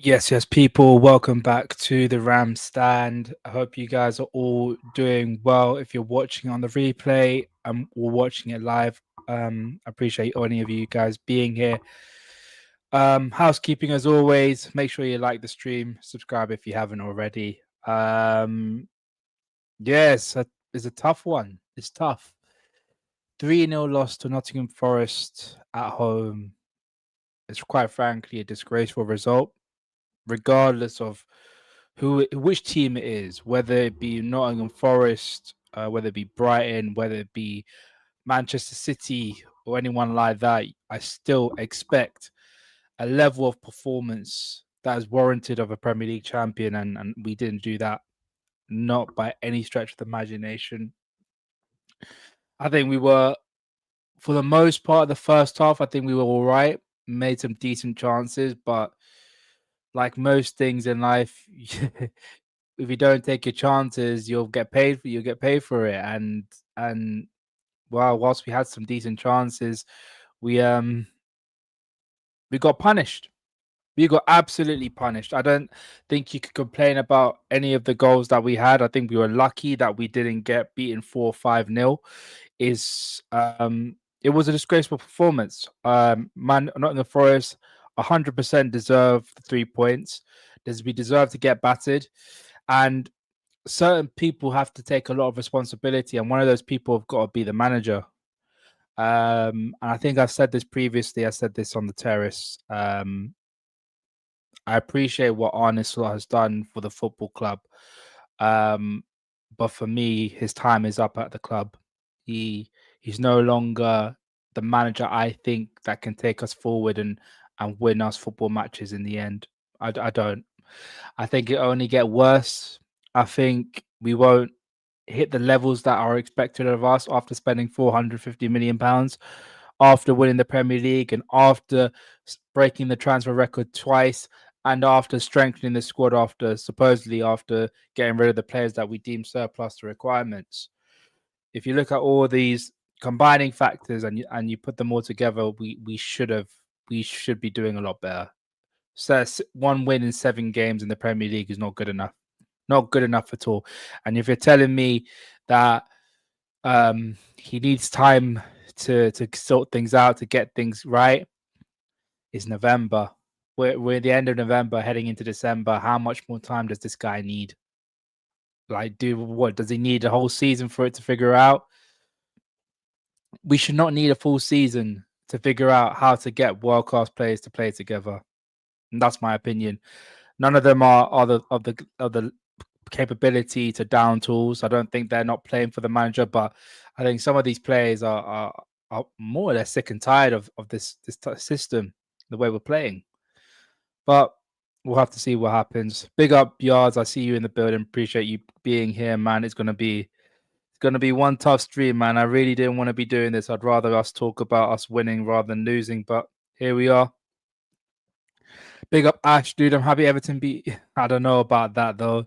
Yes, people. Welcome back to the Ram Stand. I hope you guys are all doing well. If you're watching on the replay or watching it live, I appreciate any of you guys being here. Housekeeping as always. Make sure you like the stream, subscribe if you haven't already. Yes, it's a tough one. It's tough. 3-0 loss to Nottingham Forest at home. It's quite frankly a disgraceful result, regardless of which team it is, whether it be Nottingham Forest, whether it be Brighton, whether it be Manchester City or anyone like that. I still expect a level of performance that is warranted of a Premier League champion, and we didn't do that, not by any stretch of the imagination. I think we were, for the most part, the first half, I think we were all right, made some decent chances, but like most things in life, if you don't take your chances, you'll get paid for it. And well, whilst we had some decent chances, we we got punished. We got absolutely punished. I don't think you could complain about any of the goals that we had. I think we were lucky that we didn't get beaten 4-5-0. Is It was a disgraceful performance. Man, Nottingham Forest 100% deserve the 3 points. We deserve to get battered, and certain people have to take a lot of responsibility, and one of those people have got to be the manager. And I think I've said this previously. I said this on the terrace. I appreciate what Arne Slot has done for the football club, um, but for me, his time is up at the club. He's no longer the manager I think that can take us forward and win us football matches in the end. I don't. I think it only get worse. I think we won't hit the levels that are expected of us after spending £450 million, after winning the Premier League, and after breaking the transfer record twice, and after strengthening the squad, after getting rid of the players that we deem surplus to requirements. If you look at all these combining factors and you put them all together, we should be doing a lot better. So one win in 7 games in the Premier League is not good enough. Not good enough at all. And if you're telling me that he needs time to sort things out, to get things right, it's November. We're at the end of November, heading into December. How much more time does this guy need? Like, what does he need a whole season for it to figure out? We should not need a full season to figure out how to get world-class players to play together. And that's my opinion. None of them are the capability to down tools. I don't think they're not playing for the manager, but I think some of these players are more or less sick and tired of this system, the way we're playing. But we'll have to see what happens. Big up Yards. I see you in the building. Appreciate you being here, man. It's gonna be one tough stream, man. I really didn't want to be doing this. I'd rather us talk about us winning rather than losing, but here we are. Big up Ash, dude. I'm happy Everton beat. I don't know about that though.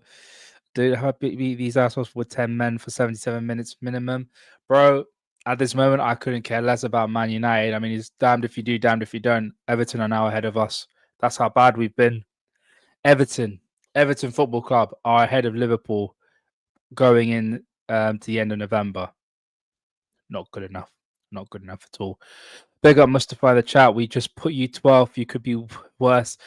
Dude, happy beat these assholes with 10 men for 77 minutes minimum. Bro, at this moment, I couldn't care less about Man United. I mean, it's damned if you do, damned if you don't. Everton are now ahead of us. That's how bad we've been. Everton Football Club are ahead of Liverpool going in to the end of November. Not good enough. Not good enough at all. Big up Mustafa in the chat. We just put you 12th. You could be worse.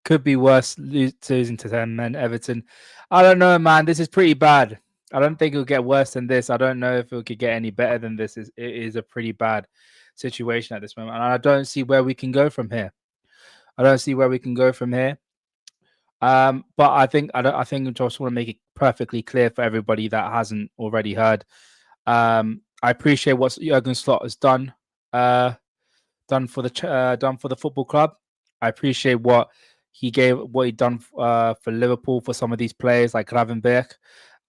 Could be worse losing to 10 men. Everton. I don't know, man. This is pretty bad. I don't think it'll get worse than this. I don't know if it could get any better than this. It is a pretty bad situation at this moment. And I don't see where we can go from here. But I think I just want to make it perfectly clear for everybody that hasn't already heard. I appreciate what Jurgen Slot has done for the football club. I appreciate what he done for Liverpool for some of these players like Gravenberch.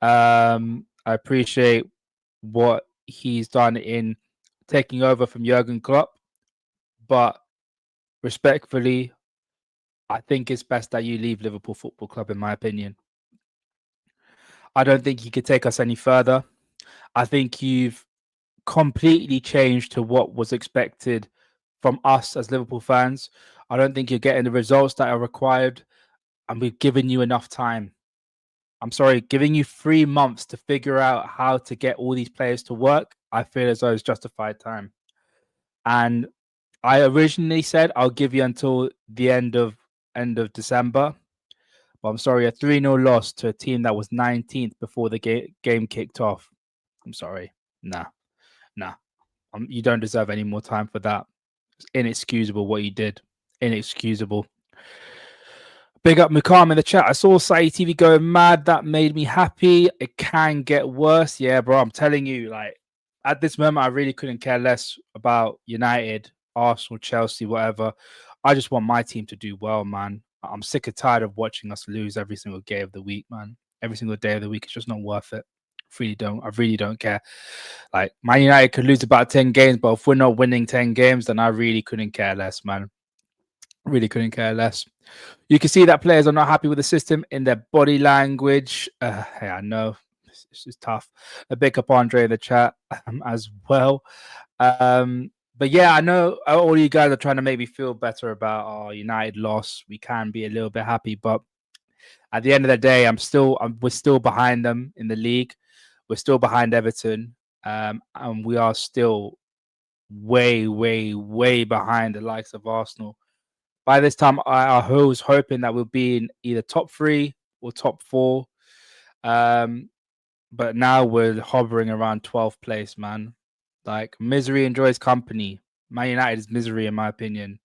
I appreciate what he's done in taking over from Jurgen Klopp, but respectfully, I think it's best that you leave Liverpool Football Club, in my opinion. I don't think you could take us any further. I think you've completely changed to what was expected from us as Liverpool fans. I don't think you're getting the results that are required. and we've given you enough time. I'm sorry, giving you 3 months to figure out how to get all these players to work, I feel as though it's justified time. And I originally said I'll give you until the end of December. But I'm sorry, a 3-0 loss to a team that was 19th before the game kicked off. I'm sorry. Nah, nah. You don't deserve any more time for that. It's inexcusable what you did. Inexcusable. Big up Mukam in the chat. I saw Saudi TV going mad. That made me happy. It can get worse. Yeah, bro. I'm telling you, like, at this moment, I really couldn't care less about United, Arsenal, Chelsea, whatever. I just want my team to do well, man. I'm sick and tired of watching us lose every single day of the week, man. Every single day of the week. It's just not worth it. I really don't care. Like, Man United could lose about 10 games, but if we're not winning 10 games, then I really couldn't care less, man. Really couldn't care less. You can see that players are not happy with the system in their body language. Hey, I know it's tough. A big up Andre in the chat as well. But yeah, I know all you guys are trying to make me feel better about our United loss. We can be a little bit happy, but at the end of the day, we're still behind them in the league. We're still behind Everton, and we are still way, way, way behind the likes of Arsenal. By this time, I was hoping that we'll be in either top 3 or top 4. But now we're hovering around 12th place, man. Like, misery enjoys company. Man United is misery, in my opinion.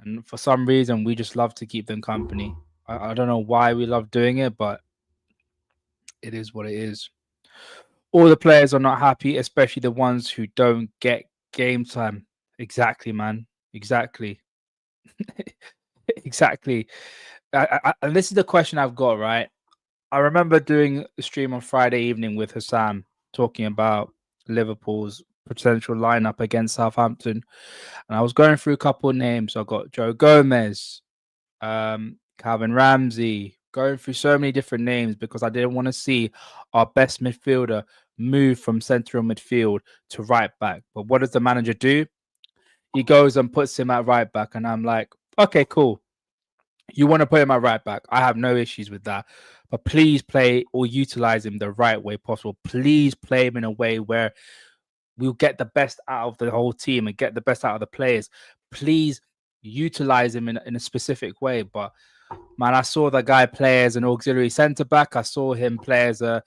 And for some reason, we just love to keep them company. I don't know why we love doing it, but it is what it is. All the players are not happy, especially the ones who don't get game time. Exactly, man. Exactly. Exactly. And this is the question I've got, right? I remember doing a stream on Friday evening with Hassan talking about Liverpool's potential lineup against Southampton. And I was going through a couple of names. I got Joe Gomez, Calvin Ramsey, going through so many different names because I didn't want to see our best midfielder move from central midfield to right back. But what does the manager do? He goes and puts him at right back. And I'm like, okay, cool. You want to put him at right back. I have no issues with that. But please play or utilize him the right way possible. Please play him in a way where we'll get the best out of the whole team and get the best out of the players. Please utilize him in a specific way. But man, I saw the guy play as an auxiliary centre back. I saw him play as a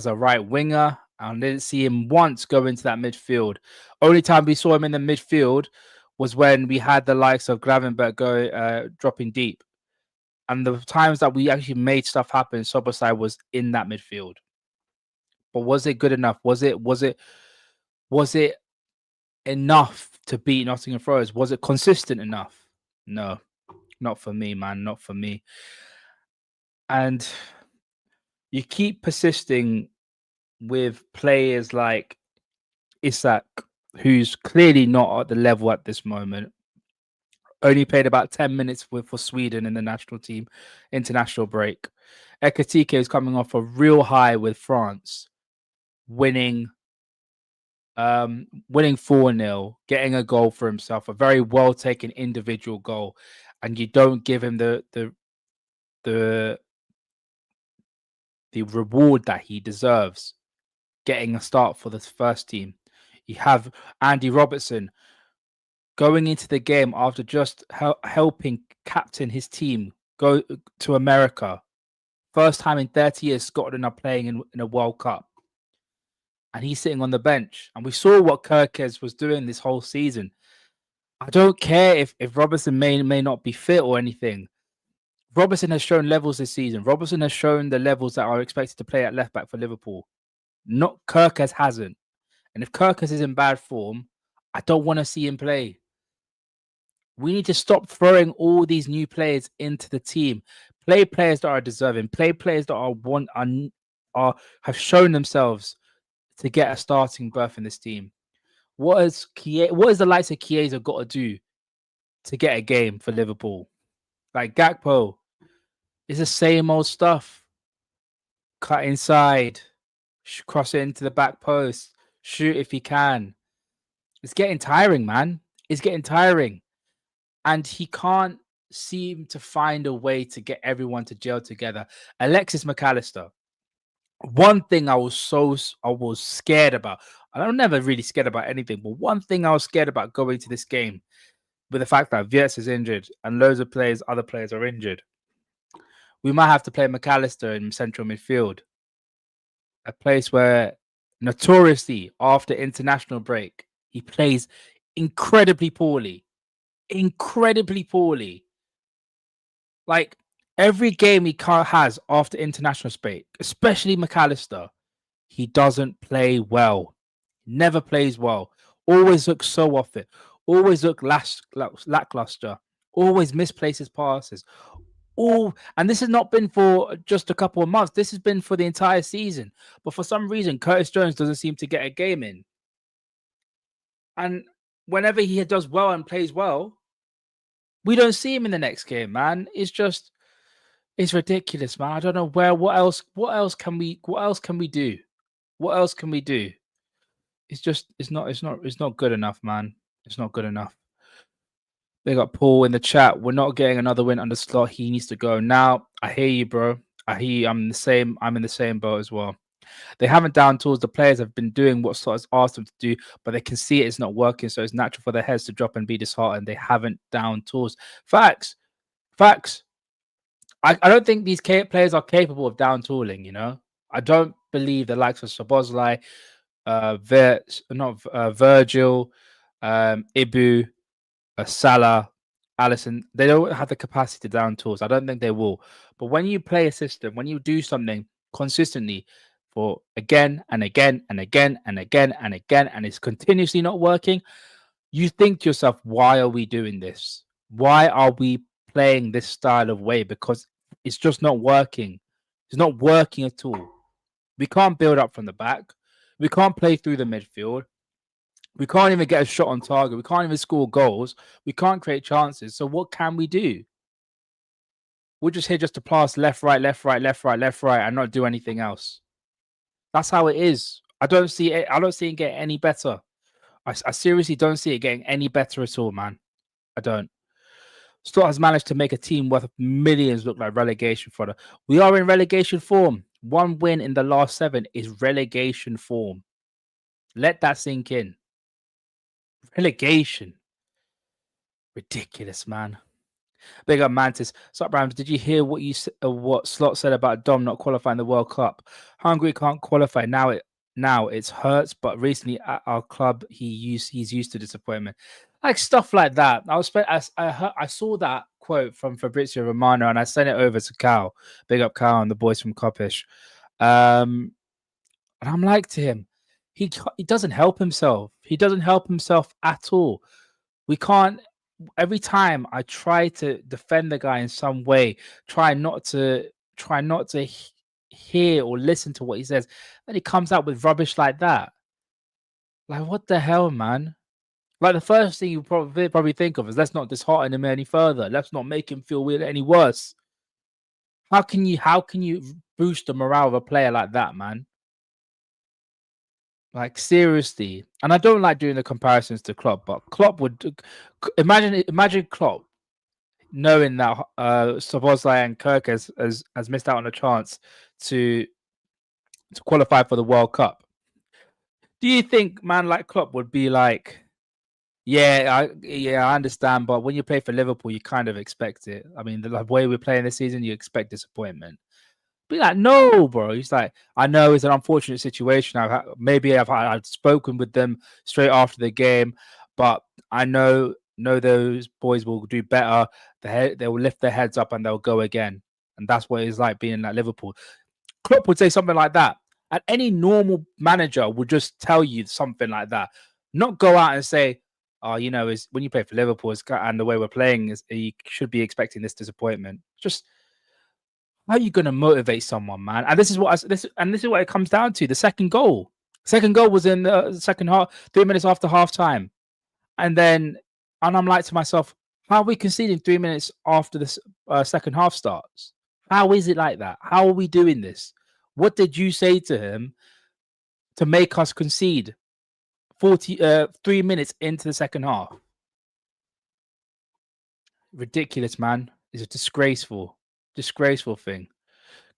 right winger. I didn't see him once go into that midfield. Only time we saw him in the midfield was when we had the likes of Gravenberch dropping deep. And the times that we actually made stuff happen, Szoboszlai was in that midfield. But was it good enough? Was it enough to beat Nottingham Forest? Was it consistent enough? No, not for me, man. Not for me. And you keep persisting with players like Isak, who's clearly not at the level at this moment. Only played about 10 minutes for Sweden in the national team international break. Ekatike is coming off a real high with France, winning 4-0, getting a goal for himself, a very well taken individual goal, and you don't give him the reward that he deserves, getting a start for the first team. You have Andy Robertson going into the game after just helping captain his team go to America. First time in 30 years Scotland are playing in a World Cup. And he's sitting on the bench. And we saw what Kirkes was doing this whole season. I don't care if Robertson may not be fit or anything. Robertson has shown levels this season. Robertson has shown the levels that are expected to play at left back for Liverpool. Not Kirkes hasn't. And if Kirkes is in bad form, I don't want to see him play. We need to stop throwing all these new players into the team. Play players that are deserving. Play players that have shown themselves to get a starting berth in this team. What is the likes of Chiesa got to do to get a game for Liverpool? Like Gakpo, it's the same old stuff. Cut inside, cross it into the back post, shoot if he can. It's getting tiring, man. It's getting tiring. and he can't seem to find a way to get everyone to gel together. Alexis McAllister. One thing I was scared about. I'm never really scared about anything, but one thing I was scared about going to this game with the fact that Wirtz is injured and loads of other players are injured. We might have to play McAllister in central midfield, a place where notoriously after international break he plays incredibly poorly, incredibly poorly. Like every game he has after international break, especially McAllister, he doesn't play well. Never plays well. Always looks so off it. Always look lackluster. Always misplaces passes. All and this has not been for just a couple of months. This has been for the entire season. But for some reason, Curtis Jones doesn't seem to get a game in. And whenever he does well and plays well, we don't see him in the next game, man. It's ridiculous, man. I don't know what else can we do? What else can we do? It's not good enough, man. It's not good enough. They got Paul in the chat. We're not getting another win under Slot. He needs to go. Now, I hear you, bro. I hear you. I'm in the same boat as well. They haven't down tools. The players have been doing what Slot has asked them to do, but they can see it's not working. So it's natural for their heads to drop and be disheartened. They haven't down tools. Facts. I don't think these players are capable of down tooling, you know? I don't believe the likes of Szoboszlai, Virgil, Ibu, Salah, Allison, they don't have the capacity to down tools. I don't think they will. But when you play a system, when you do something consistently for again and again and again and again and again, and it's continuously not working, you think to yourself, why are we doing this? Why are we playing this style of way? Because it's just not working. It's not working at all. We can't build up from the back. We can't play through the midfield. We can't even get a shot on target. We can't even score goals. We can't create chances. So what can we do? We're just here just to pass left, right, left, right, left, right, left, right, and not do anything else. That's how it is. I don't see it getting any better. I seriously don't see it getting any better at all, man. I don't. Slot has managed to make a team worth millions look like relegation fodder. We are in relegation form. One win in the last 7 is relegation form. Let that sink in. Relegation. Ridiculous, man. Big up Mantis. Sup, Rams? Did you hear what Slot said about Dom not qualifying the World Cup? Hungary can't qualify now. It hurts, but recently at our club he's used to disappointment. Like stuff like that. I saw that quote from Fabrizio Romano and I sent it over to Cal. Big up Cal and the boys from Coppish. And I'm like to him, he doesn't help himself. He doesn't help himself at all. We can't. Every time I try to defend the guy in some way, try not to hear or listen to what he says, and he comes out with rubbish like that. Like what the hell, man? Like the first thing you probably think of is let's not dishearten him any further. Let's not make him feel any worse. How can you boost the morale of a player like that, man? Like seriously. And I don't like doing the comparisons to Klopp, but Klopp would imagine Klopp knowing that Szoboszlai and Kirk has missed out on a chance to qualify for the World Cup. Do you think man like Klopp would be like, I understand, but when you play for Liverpool, you kind of expect it. I mean, the way we're playing this season, you expect disappointment. Be like, no, bro. He's like, I know it's an unfortunate situation. I've spoken with them straight after the game, but I know those boys will do better. They will lift their heads up and they'll go again. And that's what it's like being at Liverpool. Klopp would say something like that. And any normal manager would just tell you something like that. Not go out and say, oh, is when you play for Liverpool and the way we're playing is you should be expecting this disappointment. Just how are you going to motivate someone, man? And this is what it comes down to. The second goal was in the second half, 3 minutes after half time. And I'm like to myself, how are we conceding 3 minutes after the second half starts? How is it like that? How are we doing this? What did you say to him to make us concede 3 minutes into the second half? Ridiculous, man. It's a disgraceful thing.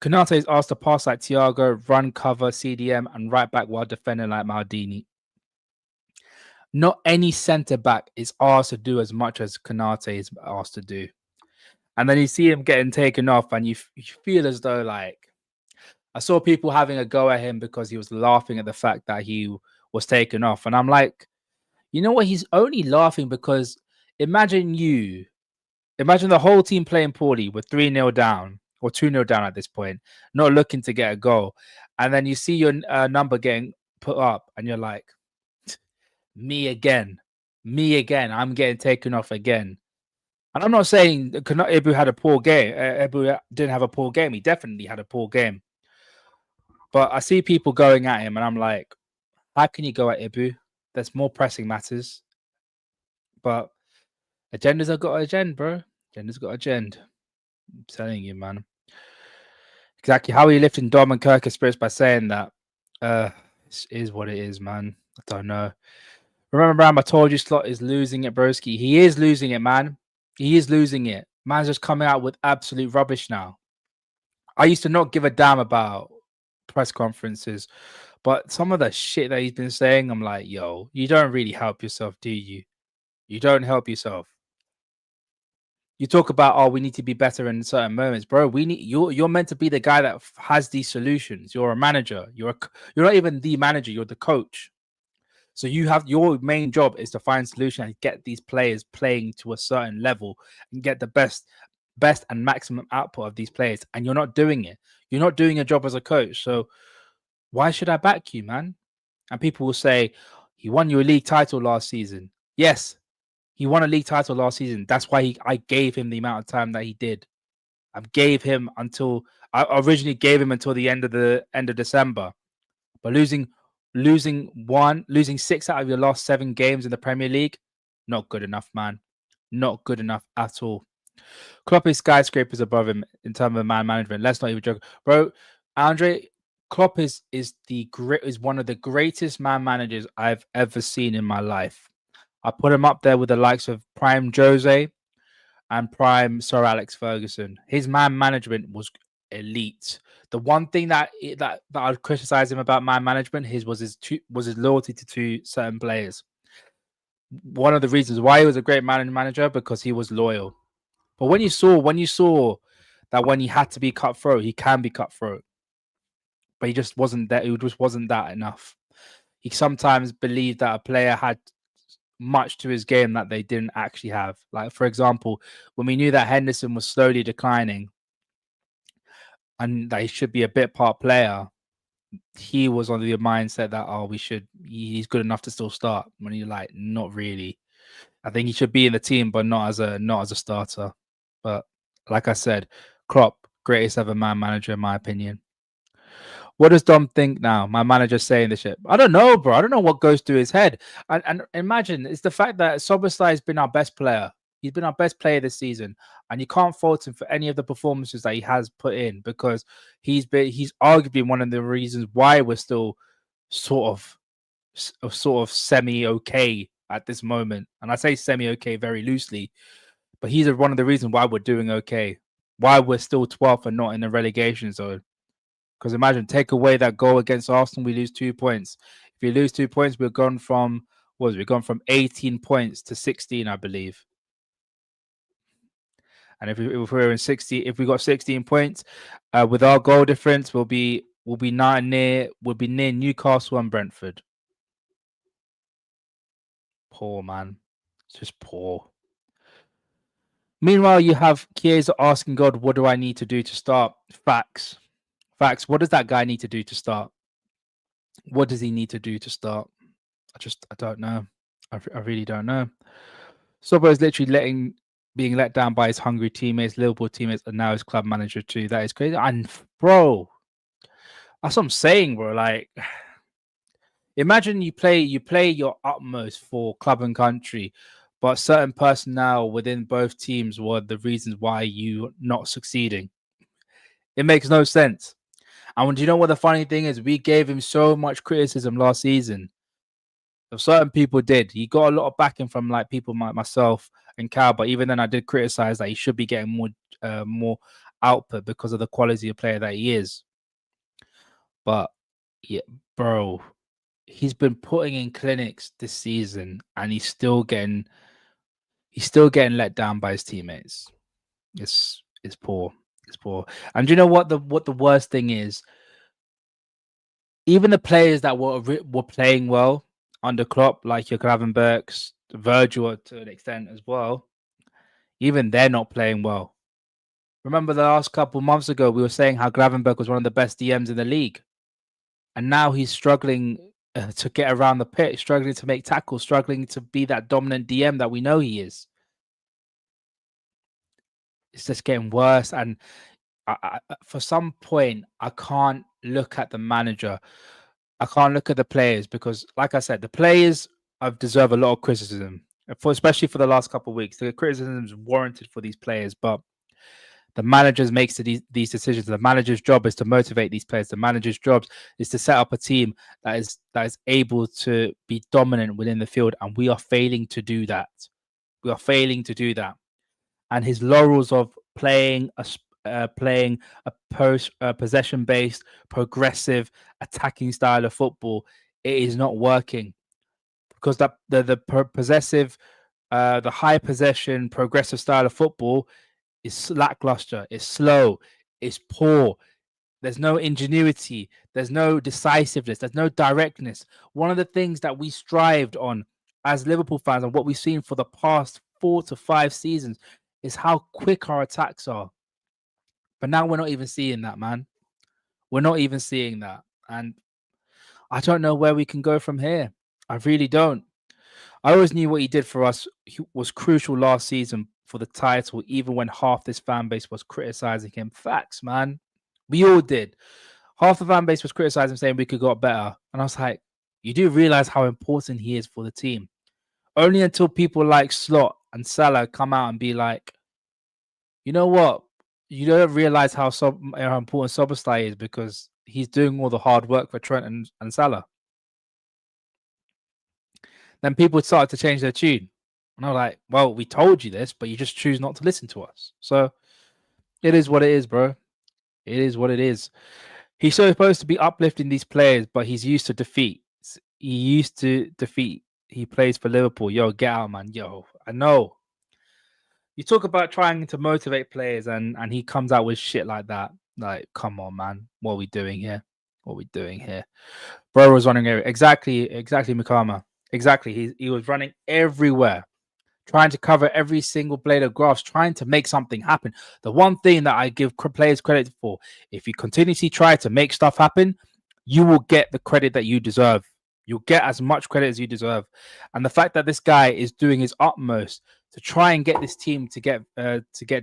Konate is asked to pass like Thiago, run cover, CDM, and right back while defending like Maldini. Not any centre back is asked to do as much as Konate is asked to do. And then you see him getting taken off, and you feel as though, like, I saw people having a go at him because he was laughing at the fact that he was taken off. And I'm like, you know what? He's only laughing because imagine the whole team playing poorly with 3-0 down or 2-0 down at this point, not looking to get a goal. And then you see your number getting put up and you're like, me again. I'm getting taken off again. And I'm not saying Ibu had a poor game. Ibu didn't have a poor game. He definitely had a poor game. But I see people going at him and I'm like, how can you go at Ibu? There's more pressing matters. But agendas have got an agenda, bro. Agenda's got an agenda. I'm telling you, man. Exactly. How are you lifting Dom and Kirk's spirits by saying that? This is what it is, man. I don't know. Remember, Ram, I told you Slot is losing it, broski. He is losing it, man. He is losing it. Man's just coming out with absolute rubbish now. I used to not give a damn about press conferences, but some of the shit that he's been saying, I'm like, yo, you don't really help yourself, do you? You don't help yourself. You talk about, oh, we need to be better in certain moments, bro. You're meant to be the guy that has these solutions. You're a manager. You're not even the manager. You're the coach. So you have your main job is to find solution and get these players playing to a certain level and get the best and maximum output of these players. And you're not doing it. You're not doing a job as a coach. So why should I back you, man? And people will say, he won your league title last season. Yes, he won a league title last season. That's why I gave him the amount of time that he did. I originally gave him until the end of December. But losing 6 out of your last 7 games in the Premier League, not good enough, man. Not good enough at all. Klopp is skyscrapers above him in terms of man management. Let's not even joke, bro. Andre, Klopp is one of the greatest man managers I've ever seen in my life. I put him up there with the likes of Prime Jose and Prime Sir Alex Ferguson. His man management was elite. The one thing that I'd criticize him about man management was his loyalty to certain players. One of the reasons why he was a great manager because he was loyal. But when you saw that when he had to be cutthroat, he can be cutthroat. But he just wasn't that. It just wasn't that enough. He sometimes believed that a player had much to his game that they didn't actually have. Like, for example, when we knew that Henderson was slowly declining and that he should be a bit part player, he was on the mindset that he's good enough to still start. When you're like, not really. I think he should be in the team, but not as a starter. But like I said, Klopp, greatest ever man manager in my opinion. What does Dom think now? My manager's saying this shit. I don't know, bro. I don't know what goes through his head. And imagine it's the fact that Szoboszlai has been our best player. He's been our best player this season, and you can't fault him for any of the performances that he has put in because he's arguably one of the reasons why we're still sort of semi okay at this moment. And I say semi okay very loosely, but he's one of the reasons why we're doing okay, why we're still 12th and not in the relegation zone. Because imagine, take away that goal against Arsenal, we lose 2 points. If we lose 2 points, we've gone from 18 points to 16, I believe. And if we're in 60, if we got 16 points, with our goal difference, we'll be near Newcastle and Brentford. Poor, man. It's just poor. Meanwhile, you have Chiesa asking God, what do I need to do to start? Facts. What does that guy need to do to start? What does he need to do to start? I don't know. I really don't know. Sobo is literally being let down by his hungry teammates, Liverpool teammates, and now his club manager too. That is crazy. And bro, that's what I'm saying, bro. Like, imagine you play your utmost for club and country, but certain personnel within both teams were the reasons why you not succeeding. It makes no sense. And do you know what the funny thing is? We gave him so much criticism last season. Certain people did. He got a lot of backing from like people like myself and Cal. But even then, I did criticize that he should be getting more output because of the quality of player that he is. But yeah, bro, he's been putting in clinics this season, and he's still getting let down by his teammates. It's poor. It's poor. And do you know what the worst thing is? Even the players that were playing well under Klopp, like your Gravenbergs, Virgil to an extent as well, even they're not playing well. Remember the last couple months ago, we were saying how Gravenberg was one of the best DMs in the league, and now he's struggling to get around the pitch, struggling to make tackles, struggling to be that dominant DM that we know he is. It's just getting worse, and for some point, I can't look at the manager. I can't look at the players because, like I said, the players have deserve a lot of criticism, especially for the last couple of weeks. The criticism is warranted for these players, but the managers makes these decisions. The manager's job is to motivate these players. The manager's job is to set up a team that is able to be dominant within the field, and we are failing to do that. We are failing to do that. And his laurels of playing a possession-based, progressive, attacking style of football, it is not working because possessive, the high possession, progressive style of football is lackluster. It's slow. It's poor. There's no ingenuity. There's no decisiveness. There's no directness. One of the things that we strived on as Liverpool fans and what we've seen for the past 4 to 5 seasons is how quick our attacks are. But now we're not even seeing that, man. We're not even seeing that. And I don't know where we can go from here. I really don't. I always knew what he did for us was crucial last season for the title, even when half this fan base was criticizing him. Facts, man. We all did. Half the fan base was criticizing, saying we could got better. And I was like, you do realize how important he is for the team. Only until people like Slot and Salah come out and be like, you know what? You don't realize how important Soboslai is because he's doing all the hard work for Trent and Salah. Then people started to change their tune. And I'm like, well, we told you this, but you just choose not to listen to us. So it is what it is, bro. It is what it is. He's supposed to be uplifting these players, but he's used to defeat. He used to defeat. He plays for Liverpool. Yo, get out, man. Yo, I know. You talk about trying to motivate players and he comes out with shit like that. Like, come on, man. What are we doing here? What are we doing here? Bro was running everywhere. Exactly, Mikama. Exactly. He was running everywhere, trying to cover every single blade of grass, trying to make something happen. The one thing that I give players credit for, if you continuously try to make stuff happen, you will get the credit that you deserve. You'll get as much credit as you deserve. And the fact that this guy is doing his utmost to try and get this team to get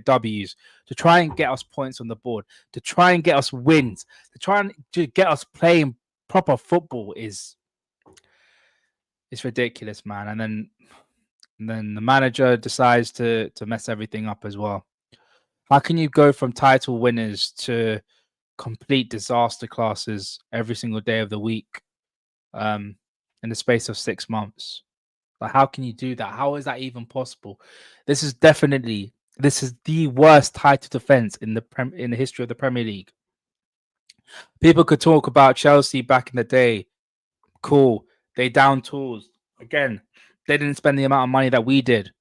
W's, to try and get us points on the board, to try and get us wins, to try and to get us playing proper football it's ridiculous, man. And then the manager decides to mess everything up as well. How can you go from title winners to complete disaster classes every single day of the week in the space of 6 months? Like, how can you do that? How is that even possible? This is the worst title defense in the history of the Premier League. People could talk about Chelsea back in the day. Cool. They down tools. Again, they didn't spend the amount of money that we did.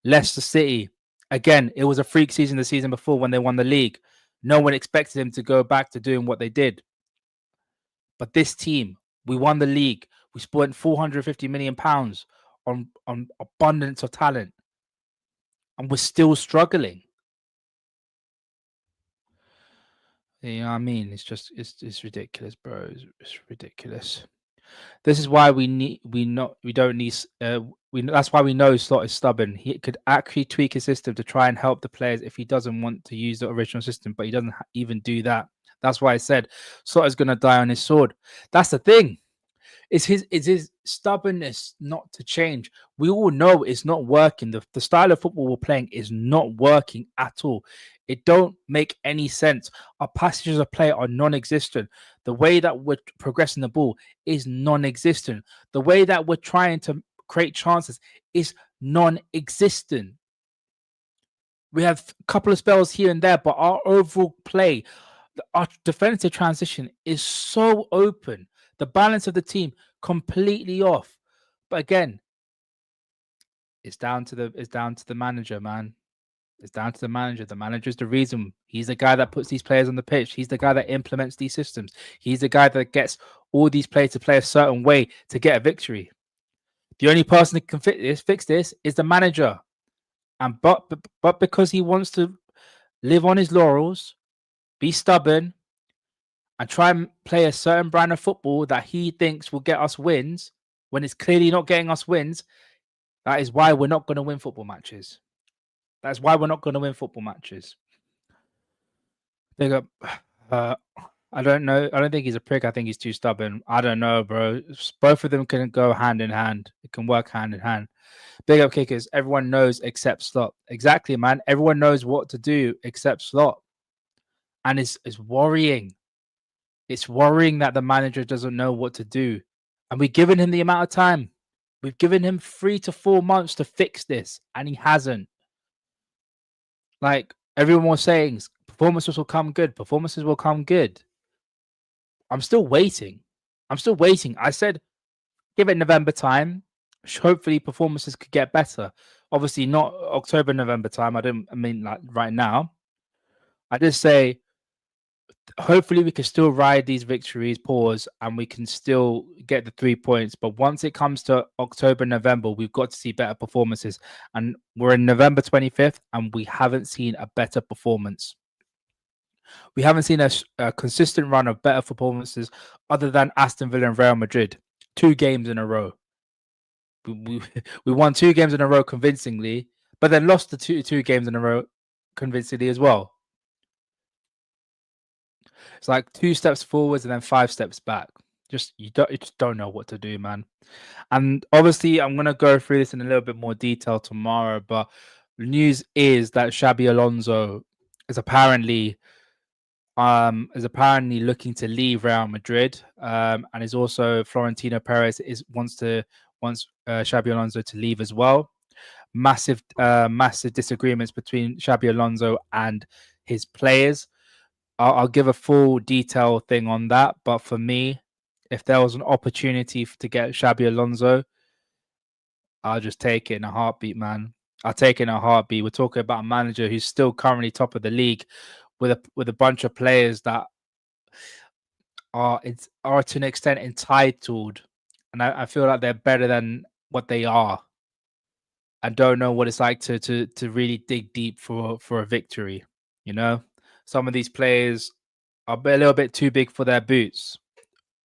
Leicester City. Again, it was a freak season the season before when they won the league. No one expected them to go back to doing what they did. But this team, we won the league. We spent £450 million on abundance of talent. And we're still struggling. You know what I mean? It's ridiculous, bro. It's ridiculous. This is why that's why we know Slot is stubborn. He could actually tweak his system to try and help the players if he doesn't want to use the original system, but he doesn't even do that. That's why I said Slot is going to die on his sword. That's the thing. It's his stubbornness not to change. We all know it's not working. The style of football we're playing is not working at all. It don't make any sense. Our passages of play are non-existent. The way that we're progressing the ball is non-existent. The way that we're trying to create chances is non-existent. We have a couple of spells here and there, but our overall play, our defensive transition is so open. The balance of the team completely off. But again, it's down to the manager, man. It's down to the manager. The manager's the reason. He's the guy that puts these players on the pitch. He's the guy that implements these systems. He's the guy that gets all these players to play a certain way to get a victory. The only person that can fix this is the manager. And but because he wants to live on his laurels, be stubborn, and try and play a certain brand of football that he thinks will get us wins, when it's clearly not getting us wins, that is why we're not going to win football matches. That's why we're not going to win football matches. Big up. I don't know. I don't think he's a prick. I think he's too stubborn. I don't know, bro. Both of them can go hand in hand. It can work hand in hand. Big up kickers. Everyone knows except Slot. Exactly, man. Everyone knows what to do except Slot. And it's worrying. It's worrying that the manager doesn't know what to do. And we've given him the amount of time. We've given him 3 to 4 months to fix this, and he hasn't. Like everyone was saying, performances will come good. Performances will come good. I'm still waiting. I said, give it November time. Hopefully, performances could get better. Obviously, not October, November time. I mean like right now. I just say, hopefully, we can still ride these victories, pause, and we can still get the 3 points. But once it comes to October, November, we've got to see better performances. And we're in November 25th, and we haven't seen a better performance. We haven't seen a consistent run of better performances other than Aston Villa and Real Madrid. 2 games in a row. We won 2 games in a row convincingly, but then lost the two games in a row convincingly as well. It's like 2 steps forwards and then 5 steps back. You just don't know what to do, man. And obviously, I'm gonna go through this in a little bit more detail tomorrow. But the news is that Xabi Alonso is apparently looking to leave Real Madrid, and is also Florentino Perez wants Xabi Alonso to leave as well. Massive disagreements between Xabi Alonso and his players. I'll give a full detail thing on that, but for me, if there was an opportunity to get Xabi Alonso, I'll just take it in a heartbeat, man. I'll take it in a heartbeat. We're talking about a manager who's still currently top of the league, with a bunch of players that are to an extent entitled, and I feel like they're better than what they are. I don't know what it's like to really dig deep for a victory. You know, some of these players are a little bit too big for their boots,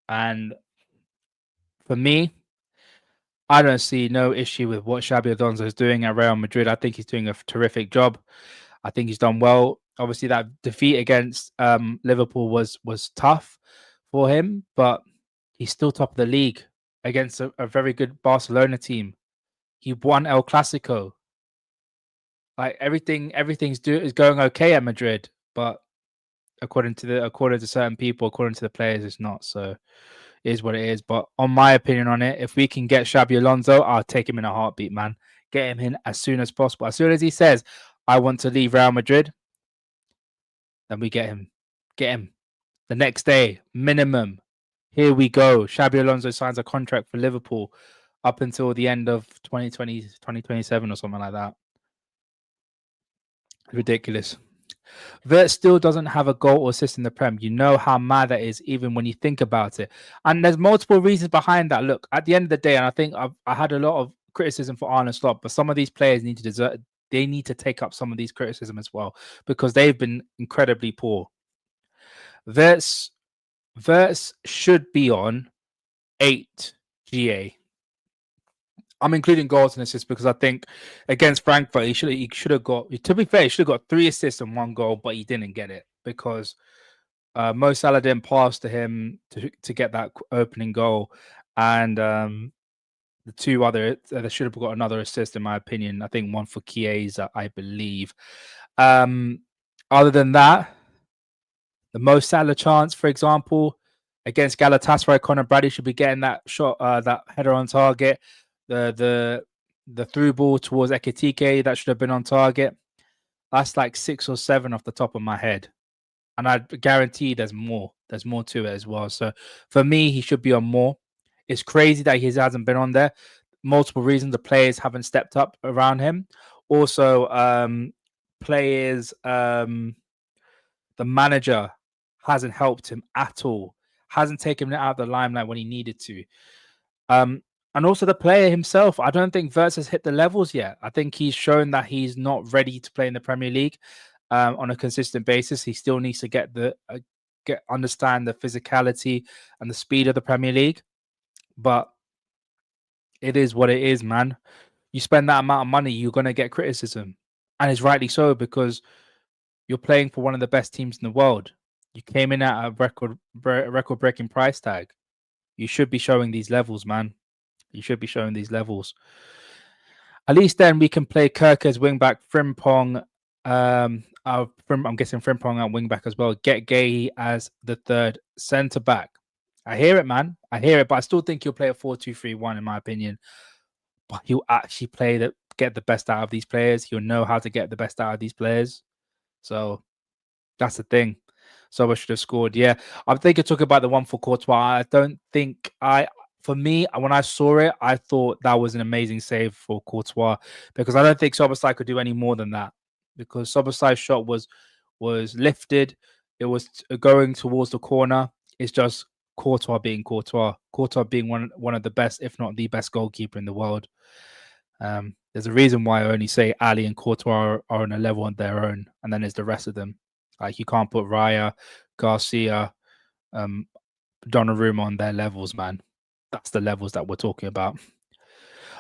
and for me, I don't see no issue with what Xabi Alonso is doing at Real Madrid. I think he's doing a terrific job. I think he's done well. Obviously, that defeat against Liverpool was tough for him, but he's still top of the league against a very good Barcelona team. He won El Clasico. Like everything's going okay at Madrid, but according to certain people, according to the players, it's not. So it is what it is. But on my opinion on it, if we can get Xabi Alonso, I'll take him in a heartbeat, man. Get him in as soon as possible. As soon as he says, I want to leave Real Madrid, then we get him. Get him. The next day, minimum. Here we go. Xabi Alonso signs a contract for Liverpool up until the end of 2027 or something like that. Ridiculous. Vert still doesn't have a goal or assist in the Prem. You know how mad that is, even when you think about it. And there's multiple reasons behind that. Look, at the end of the day, and I think I had a lot of criticism for Arne Slot, but some of these players need to take up some of these criticism as well, because they've been incredibly poor. Verts should be on 8 GA. I'm including goals and assists because I think against Frankfurt he should have got. To be fair, he should have got 3 assists and 1 goal, but he didn't get it because Mo Salah didn't pass to him to get that opening goal, and the 2 other they should have got another assist in my opinion. I think 1 for Chiesa, I believe. Other than that, the Mo Salah chance, for example, against Galatasaray, Conor Bradley should be getting that shot, that header on target. The through ball towards Ekitike, that should have been on target. That's like 6 or 7 off the top of my head. And I guarantee there's more. There's more to it as well. So for me, he should be on more. It's crazy that he hasn't been on there. Multiple reasons. The players haven't stepped up around him. Also, players, the manager hasn't helped him at all. Hasn't taken him out of the limelight when he needed to. And also the player himself, I don't think Wirtz has hit the levels yet. I think he's shown that he's not ready to play in the Premier League on a consistent basis. He still needs to understand the physicality and the speed of the Premier League. But it is what it is, man. You spend that amount of money, you're going to get criticism. And it's rightly so, because you're playing for one of the best teams in the world. You came in at a record-breaking price tag. You should be showing these levels, man. You should be showing these levels. At least then we can play Kirk as wingback, Frimpong. I'm guessing Frimpong at wingback as well. Get Gay as the third centre back. I hear it, man. I hear it, but I still think he'll play a 4-2-3-1 in my opinion. But he'll actually get the best out of these players. He'll know how to get the best out of these players. So that's the thing. So I should have scored. Yeah, I think you're talking about the one for Courtois. I don't think for me, when I saw it, I thought that was an amazing save for Courtois, because I don't think Szoboszlai could do any more than that, because Szoboszlai's shot was lifted. It was going towards the corner. It's just Courtois being Courtois. Courtois being one of the best, if not the best goalkeeper in the world. There's a reason why I only say Ali and Courtois are on a level on their own, and then there's the rest of them. Like, you can't put Raya, Garcia, Donnarumma on their levels, man. That's the levels that we're talking about.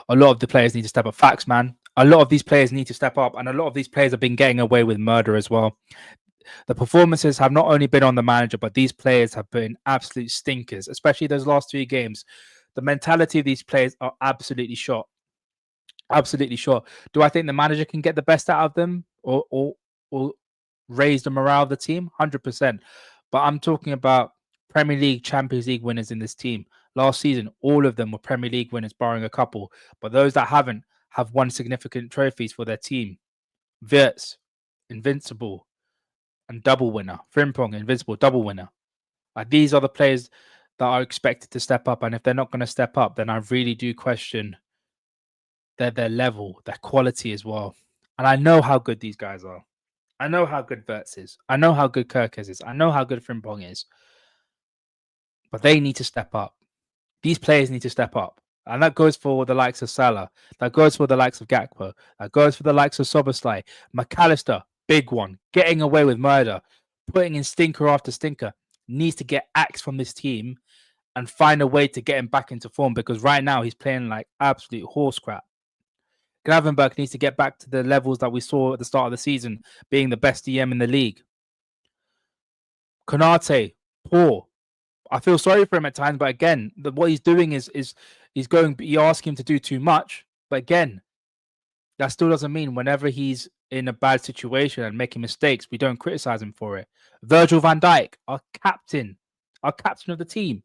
A lot of the players need to step up. Facts, man. A lot of these players need to step up, and a lot of these players have been getting away with murder as well. The performances have not only been on the manager, but these players have been absolute stinkers, especially those last 3 games. The mentality of these players are absolutely shot. Absolutely shot. Do I think the manager can get the best out of them or raise the morale of the team? 100%. But I'm talking about Premier League, Champions League winners in this team. Last season, all of them were Premier League winners, barring a couple. But those that haven't have won significant trophies for their team. Wirtz, invincible and double winner. Frimpong, invincible, double winner. Like, these are the players that are expected to step up. And if they're not going to step up, then I really do question their level, their quality as well. And I know how good these guys are. I know how good Wirtz is. I know how good Kirkes is. I know how good Frimpong is. But they need to step up. These players need to step up. And that goes for the likes of Salah. That goes for the likes of Gakpo. That goes for the likes of Szoboszlai. McAllister, big one. Getting away with murder. Putting in stinker after stinker. Needs to get axed from this team and find a way to get him back into form, because right now he's playing like absolute horse crap. Gravenberg needs to get back to the levels that we saw at the start of the season, being the best DM in the league. Konate, poor. I feel sorry for him at times, but again, what he's doing is you ask him to do too much. But again, that still doesn't mean whenever he's in a bad situation and making mistakes, we don't criticize him for it. Virgil van Dijk, our captain of the team.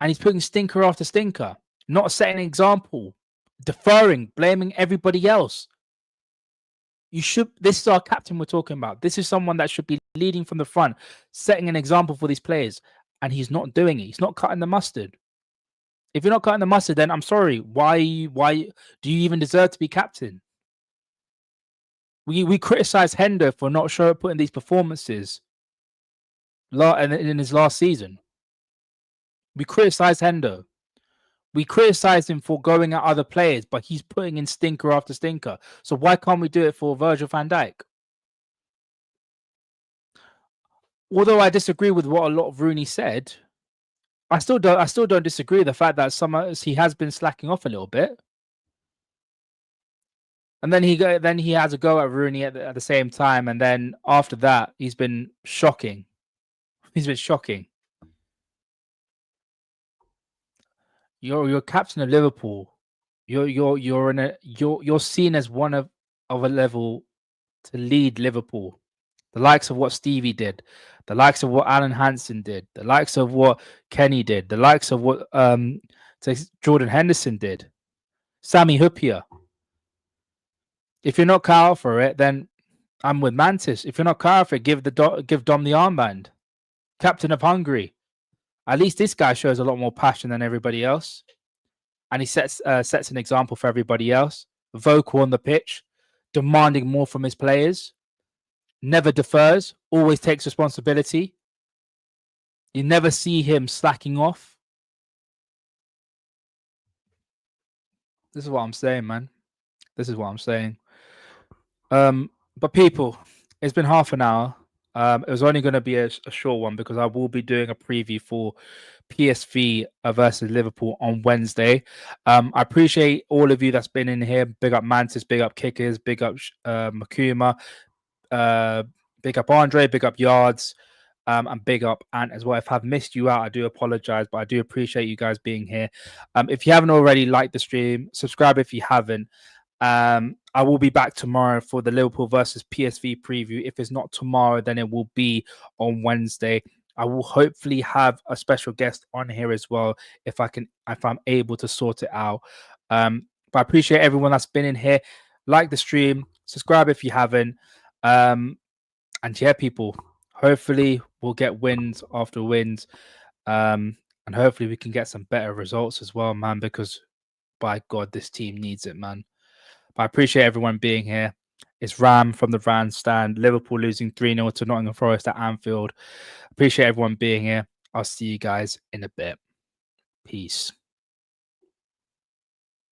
And he's putting stinker after stinker, not setting an example, deferring, blaming everybody else. This is our captain we're talking about. This is someone that should be leading from the front, setting an example for these players. And he's not doing it. He's not cutting the mustard. If you're not cutting the mustard, then I'm sorry. Why do you even deserve to be captain? We criticize Hendo for not putting these performances in his last season. We criticize Hendo. We criticize him for going at other players, but he's putting in stinker after stinker. So why can't we do it for Virgil van Dijk? Although I disagree with what a lot of Rooney said, I still don't disagree with the fact that he has been slacking off a little bit. And then he has a go at Rooney at the same time, and then after that, he's been shocking. He's been shocking. You're captain of Liverpool. You're seen as one of a level to lead Liverpool. The likes of what Stevie did, the likes of what Alan Hansen did, the likes of what Kenny did, the likes of what Jordan Henderson did, Sami Hyypiä. If you're not cut out for it, then I'm with Mantis. If you're not cut out for it, give Dom the armband. Captain of Hungary. At least this guy shows a lot more passion than everybody else, and he sets an example for everybody else. Vocal on the pitch, demanding more from his players. Never defers. Always takes responsibility. You never see him slacking off. This is what I'm saying, man. This is what I'm saying. But people, it's been half an hour. It was only going to be a short one because I will be doing a preview for PSV versus Liverpool on Wednesday. I appreciate all of you that's been in here. Big up Mantis, big up Kickers, big up Makuma, big up Andre, big up Yards, and big up Ant as well. If I've missed you out, I do apologize, but I do appreciate you guys being here. If you haven't already, liked the stream, subscribe if you haven't. I will be back tomorrow for the Liverpool versus PSV preview. If it's not tomorrow, then it will be on Wednesday. I will hopefully have a special guest on here as well if I'm able to sort it out. But I appreciate everyone that's been in here. Like the stream, subscribe if you haven't. And yeah, people, hopefully we'll get wins after wins. And hopefully we can get some better results as well, man, because by God, this team needs it, man. But I appreciate everyone being here. It's Ram from the Van stand. Liverpool losing 3-0 to Nottingham Forest at Anfield. Appreciate everyone being here. I'll see you guys in a bit. Peace.